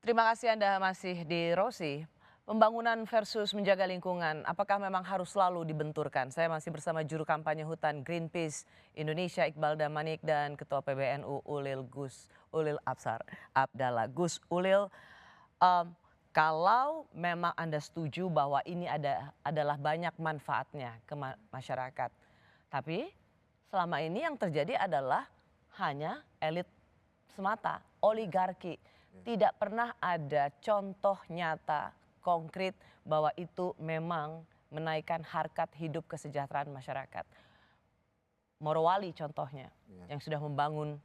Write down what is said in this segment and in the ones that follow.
Terima kasih Anda masih di Rosi. Pembangunan versus menjaga lingkungan, apakah memang harus selalu dibenturkan? Saya masih bersama juru kampanye hutan Greenpeace Indonesia Iqbal Damanik dan Ketua PBNU Ulil Abdallah. Gus Ulil, em, kalau memang Anda setuju bahwa ini adalah banyak manfaatnya ke masyarakat, tapi selama ini yang terjadi adalah hanya elit semata, oligarki. Tidak pernah ada contoh nyata konkret bahwa itu memang menaikkan harkat hidup kesejahteraan masyarakat. Morowali contohnya yang sudah membangun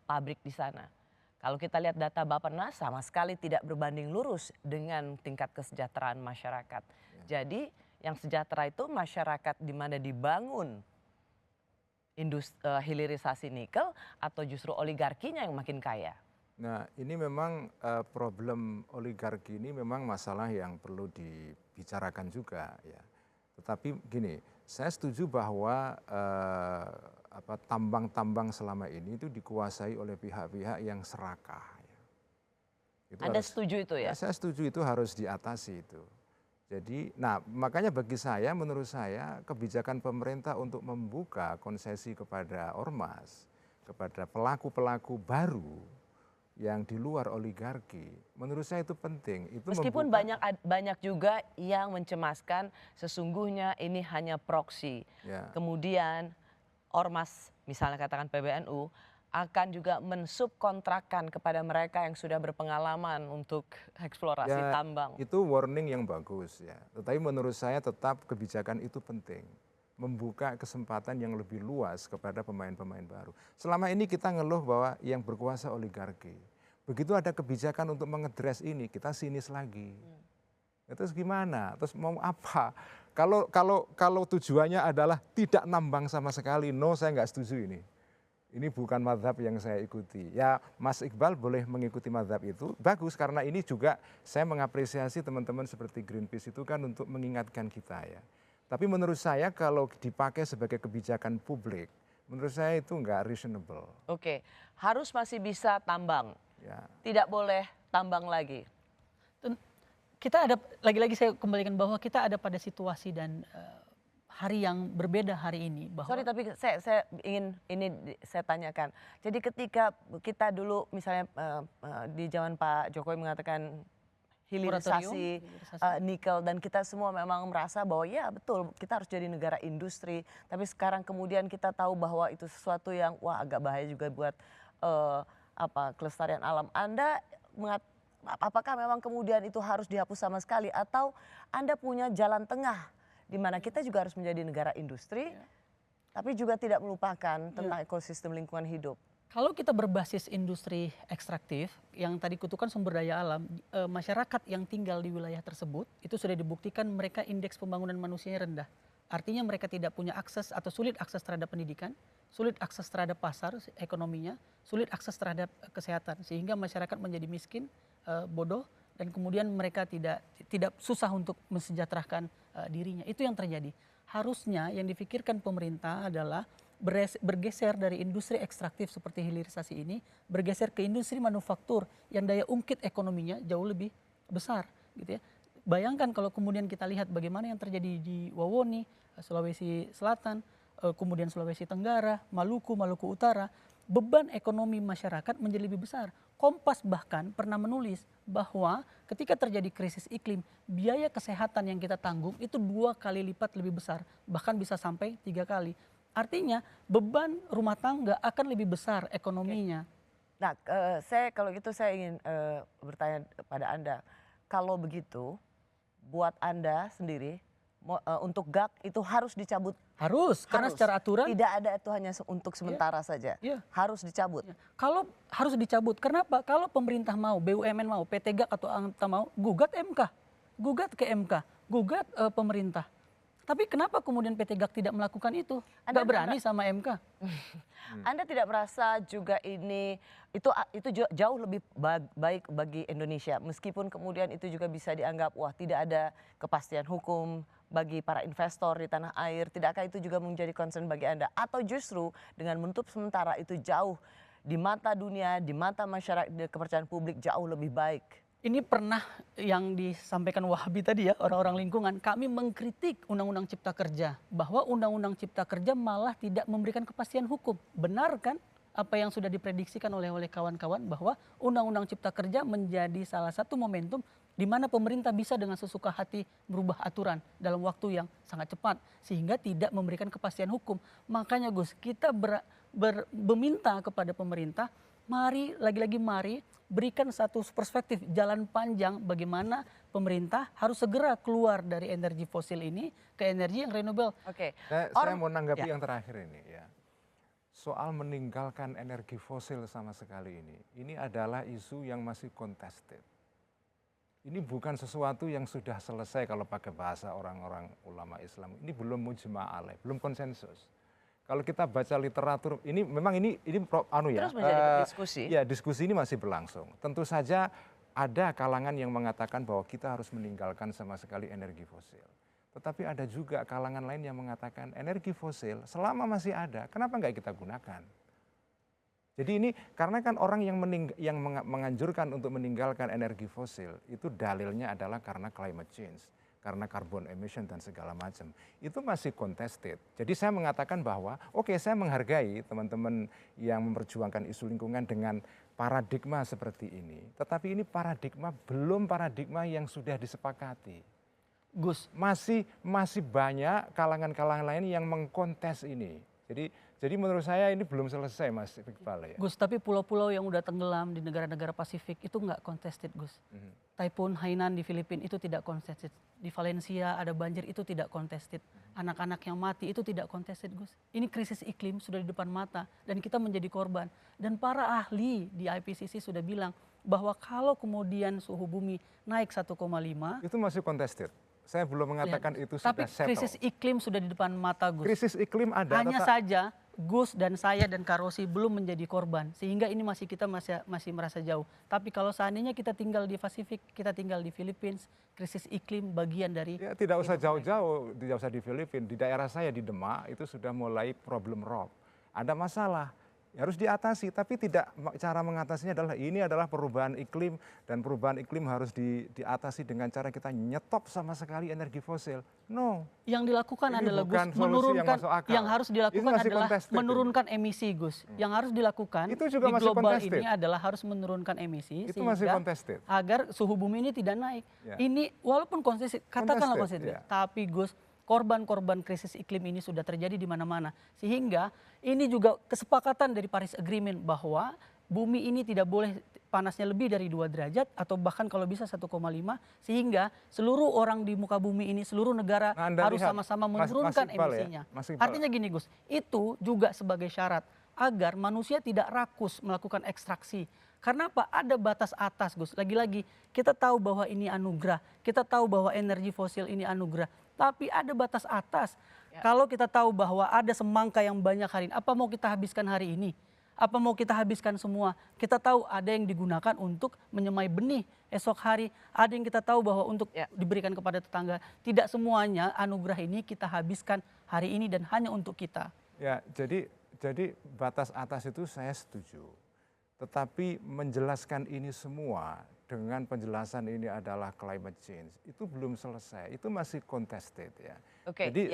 pabrik di sana. Kalau kita lihat data Bappenas sama sekali tidak berbanding lurus dengan tingkat kesejahteraan masyarakat. Jadi yang sejahtera itu masyarakat di mana dibangun hilirisasi nikel atau justru oligarkinya yang makin kaya. Nah, ini memang problem oligarki ini memang masalah yang perlu dibicarakan juga ya. Tetapi gini, saya setuju bahwa tambang-tambang selama ini itu dikuasai oleh pihak-pihak yang serakah. Ya. Anda setuju itu ya? Saya setuju itu harus diatasi itu. Jadi, nah makanya bagi saya, menurut saya kebijakan pemerintah untuk membuka konsesi kepada ormas, kepada pelaku-pelaku baru yang di luar oligarki, menurut saya itu penting. Itu meskipun banyak juga yang mencemaskan sesungguhnya ini hanya proksi. Ya. Kemudian ormas, misalnya katakan PBNU, akan juga mensubkontrakkan kepada mereka yang sudah berpengalaman untuk eksplorasi tambang. Itu warning yang bagus ya. Tetapi menurut saya tetap kebijakan itu penting. Membuka kesempatan yang lebih luas kepada pemain-pemain baru. Selama ini kita ngeluh bahwa yang berkuasa oligarki. Begitu ada kebijakan untuk mengedres ini, kita sinis lagi. Terus gimana? Terus mau apa? Kalau tujuannya adalah tidak nambang sama sekali, no, saya nggak setuju ini. Ini bukan mazhab yang saya ikuti. Ya Mas Iqbal boleh mengikuti mazhab itu, bagus karena ini juga saya mengapresiasi teman-teman seperti Greenpeace itu kan untuk mengingatkan kita ya. Tapi menurut saya kalau dipakai sebagai kebijakan publik, menurut saya itu nggak reasonable. Oke, harus masih bisa tambang, ya. Tidak boleh tambang lagi. Kita ada, lagi-lagi saya kembalikan bahwa kita ada pada situasi dan hari yang berbeda hari ini. Bahwa sorry tapi saya ingin ini saya tanyakan. Jadi ketika kita dulu misalnya di zaman Pak Jokowi mengatakan hilirisasi nikel dan kita semua memang merasa bahwa ya betul kita harus jadi negara industri, tapi sekarang kemudian kita tahu bahwa itu sesuatu yang wah agak bahaya juga buat kelestarian alam. Apakah memang kemudian itu harus dihapus sama sekali atau Anda punya jalan tengah di mana kita juga harus menjadi negara industri tapi juga tidak melupakan tentang ekosistem lingkungan hidup? Kalau kita berbasis industri ekstraktif, yang tadi kutukan sumber daya alam, masyarakat yang tinggal di wilayah tersebut, itu sudah dibuktikan mereka indeks pembangunan manusianya rendah. Artinya mereka tidak punya akses atau sulit akses terhadap pendidikan, sulit akses terhadap pasar ekonominya, sulit akses terhadap kesehatan. Sehingga masyarakat menjadi miskin, bodoh, dan kemudian mereka tidak susah untuk mensejahterakan dirinya. Itu yang terjadi. Harusnya yang difikirkan pemerintah adalah bergeser dari industri ekstraktif seperti hilirisasi ini, bergeser ke industri manufaktur yang daya ungkit ekonominya jauh lebih besar, gitu ya. Bayangkan kalau kemudian kita lihat bagaimana yang terjadi di Wawoni, Sulawesi Selatan, kemudian Sulawesi Tenggara, Maluku Utara, beban ekonomi masyarakat menjadi lebih besar. Kompas bahkan pernah menulis bahwa ketika terjadi krisis iklim, biaya kesehatan yang kita tanggung itu 2 kali lipat lebih besar, bahkan bisa sampai 3 kali. Artinya beban rumah tangga akan lebih besar ekonominya. Nah, kalau gitu saya ingin bertanya kepada Anda, kalau begitu, buat Anda sendiri untuk GAK itu harus dicabut? Harus, karena secara aturan tidak ada itu hanya untuk sementara saja, harus dicabut. Kalau harus dicabut, kenapa? Kalau pemerintah mau, BUMN mau, PT GAK atau ANTA mau, gugat MK, gugat ke MK, gugat pemerintah. Tapi kenapa kemudian PT GAK tidak melakukan itu? Nggak berani sama MK. Anda tidak merasa juga itu jauh lebih baik bagi Indonesia, meskipun kemudian itu juga bisa dianggap wah tidak ada kepastian hukum bagi para investor di tanah air. Tidakkah itu juga menjadi concern bagi Anda? Atau justru dengan menutup sementara itu jauh di mata dunia, di mata masyarakat, di kepercayaan publik jauh lebih baik. Ini pernah yang disampaikan Wahabi tadi ya, orang-orang lingkungan, kami mengkritik Undang-Undang Cipta Kerja, bahwa Undang-Undang Cipta Kerja malah tidak memberikan kepastian hukum. Benar kan apa yang sudah diprediksikan oleh kawan-kawan bahwa Undang-Undang Cipta Kerja menjadi salah satu momentum di mana pemerintah bisa dengan sesuka hati merubah aturan dalam waktu yang sangat cepat sehingga tidak memberikan kepastian hukum. Makanya Gus, kita meminta kepada pemerintah, mari lagi-lagi mari berikan satu perspektif jalan panjang bagaimana pemerintah harus segera keluar dari energi fosil ini ke energi yang renewable. Oke. Saya mau menanggapi ya. yang terakhir ini ya. Soal meninggalkan energi fosil sama sekali ini adalah isu yang masih contested. Ini bukan sesuatu yang sudah selesai kalau pakai bahasa orang-orang ulama Islam. Ini belum mujma' alaih, belum konsensus. Kalau kita baca literatur, ini memang ini Terus menjadi diskusi. Ya, diskusi ini masih berlangsung. Tentu saja ada kalangan yang mengatakan bahwa kita harus meninggalkan sama sekali energi fosil. Tetapi ada juga kalangan lain yang mengatakan energi fosil selama masih ada, kenapa nggak kita gunakan? Jadi ini karena kan orang yang menganjurkan untuk meninggalkan energi fosil itu dalilnya adalah karena climate change, karena carbon emission dan segala macam. Itu masih contested. Jadi saya mengatakan bahwa oke, saya menghargai teman-teman yang memperjuangkan isu lingkungan dengan paradigma seperti ini. Tetapi ini paradigma belum paradigma yang sudah disepakati. Gus, masih banyak kalangan-kalangan lain yang mengkontes ini. Jadi menurut saya ini belum selesai, Mas Iqbal ya. Gus, tapi pulau-pulau yang udah tenggelam di negara-negara Pasifik itu nggak contested, Gus. Taipun Hainan di Filipina itu tidak contested. Di Valencia ada banjir itu tidak contested. Anak-anak yang mati itu tidak contested, Gus. Ini krisis iklim sudah di depan mata dan kita menjadi korban. Dan para ahli di IPCC sudah bilang bahwa kalau kemudian suhu bumi naik 1,5 itu masih contested. Saya belum mengatakan itu tapi sudah settle. krisis iklim sudah di depan mata, Gus. Krisis iklim ada. Hanya saja Gus dan saya dan Karosi belum menjadi korban. Sehingga ini kita masih merasa jauh. Tapi kalau seandainya kita tinggal di Pasifik, kita tinggal di Filipina, krisis iklim bagian dari... Ya, tidak usah jauh-jauh, tidak usah di Filipina. Di daerah saya di Demak itu sudah mulai problem rob. Ada masalah. Harus diatasi, tapi cara mengatasinya adalah perubahan iklim dan perubahan iklim harus diatasi dengan cara kita nyetop sama sekali energi fosil. No. Yang dilakukan ini adalah Gus menurunkan yang harus dilakukan adalah menurunkan emisi, Gus. Yang harus dilakukan itu juga di masih global contested. Ini adalah harus menurunkan emisi itu masih contested. Agar suhu bumi ini tidak naik. Ya. Ini walaupun konsisten, katakanlah konsisten, ya. tapi Gus, korban-korban krisis iklim ini sudah terjadi di mana-mana. Sehingga ini juga kesepakatan dari Paris Agreement bahwa bumi ini tidak boleh panasnya lebih dari 2 derajat atau bahkan kalau bisa 1,5 sehingga seluruh orang di muka bumi ini, seluruh negara harus sama-sama menurunkan emisinya. Artinya gini Gus, itu juga sebagai syarat agar manusia tidak rakus melakukan ekstraksi. Karena apa? Ada batas atas, Gus. Lagi-lagi kita tahu bahwa ini anugerah, kita tahu bahwa energi fosil ini anugerah. Tapi ada batas atas. Ya. Kalau kita tahu bahwa ada semangka yang banyak hari ini, apa mau kita habiskan hari ini? Apa mau kita habiskan semua? Kita tahu ada yang digunakan untuk menyemai benih esok hari. Ada yang kita tahu bahwa untuk diberikan kepada tetangga. Tidak semuanya anugerah ini kita habiskan hari ini dan hanya untuk kita. Ya, jadi batas atas itu saya setuju. Tetapi menjelaskan ini semua dengan penjelasan ini adalah climate change itu belum selesai, itu masih contested ya. Jadi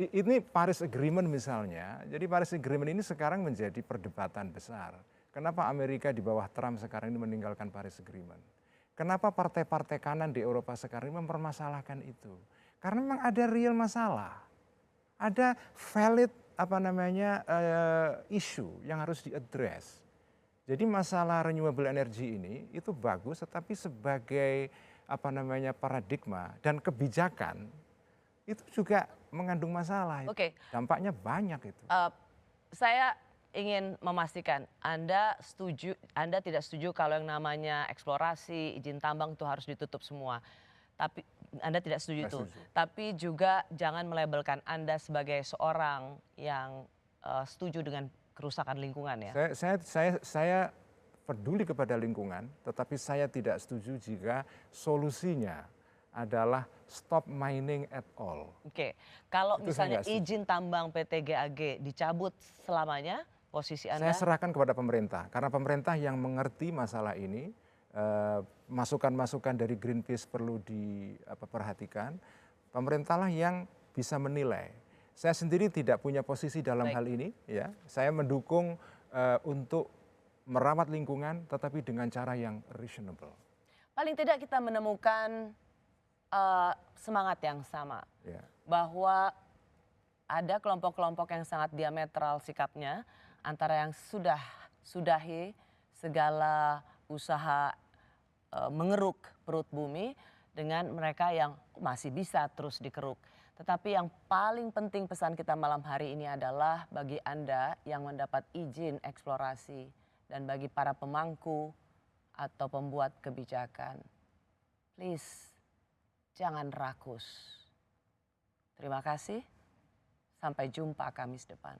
ini Paris Agreement misalnya, jadi Paris Agreement ini sekarang menjadi perdebatan besar. Kenapa Amerika di bawah Trump sekarang ini meninggalkan Paris Agreement? Kenapa partai-partai kanan di Eropa sekarang ini mempermasalahkan itu? Karena memang ada real masalah, ada valid isu yang harus diaddress. Jadi masalah renewable energy ini itu bagus, tetapi sebagai paradigma dan kebijakan itu juga mengandung masalah. Oke. Dampaknya banyak itu. Saya ingin memastikan Anda tidak setuju kalau yang namanya eksplorasi, izin tambang itu harus ditutup semua. Tapi Anda tidak setuju itu. Tapi juga jangan melabelkan Anda sebagai seorang yang setuju dengan kerusakan lingkungan ya. Saya peduli kepada lingkungan, tetapi saya tidak setuju jika solusinya adalah stop mining at all. Oke, kalau misalnya izin tambang PT GAG dicabut selamanya, posisi Saya Anda? serahkan kepada pemerintah, karena pemerintah yang mengerti masalah ini, masukan-masukan dari Greenpeace perlu diperhatikan, pemerintahlah yang bisa menilai. Saya sendiri tidak punya posisi dalam Baik. hal ini, ya. Saya mendukung untuk merawat lingkungan, tetapi dengan cara yang reasonable. Paling tidak kita menemukan semangat yang sama. Ya. Bahwa ada kelompok-kelompok yang sangat diametral sikapnya antara yang sudahi segala usaha mengeruk perut bumi dengan mereka yang masih bisa terus dikeruk. Tetapi yang paling penting pesan kita malam hari ini adalah bagi Anda yang mendapat izin eksplorasi dan bagi para pemangku atau pembuat kebijakan, please jangan rakus. Terima kasih. Sampai jumpa Kamis depan.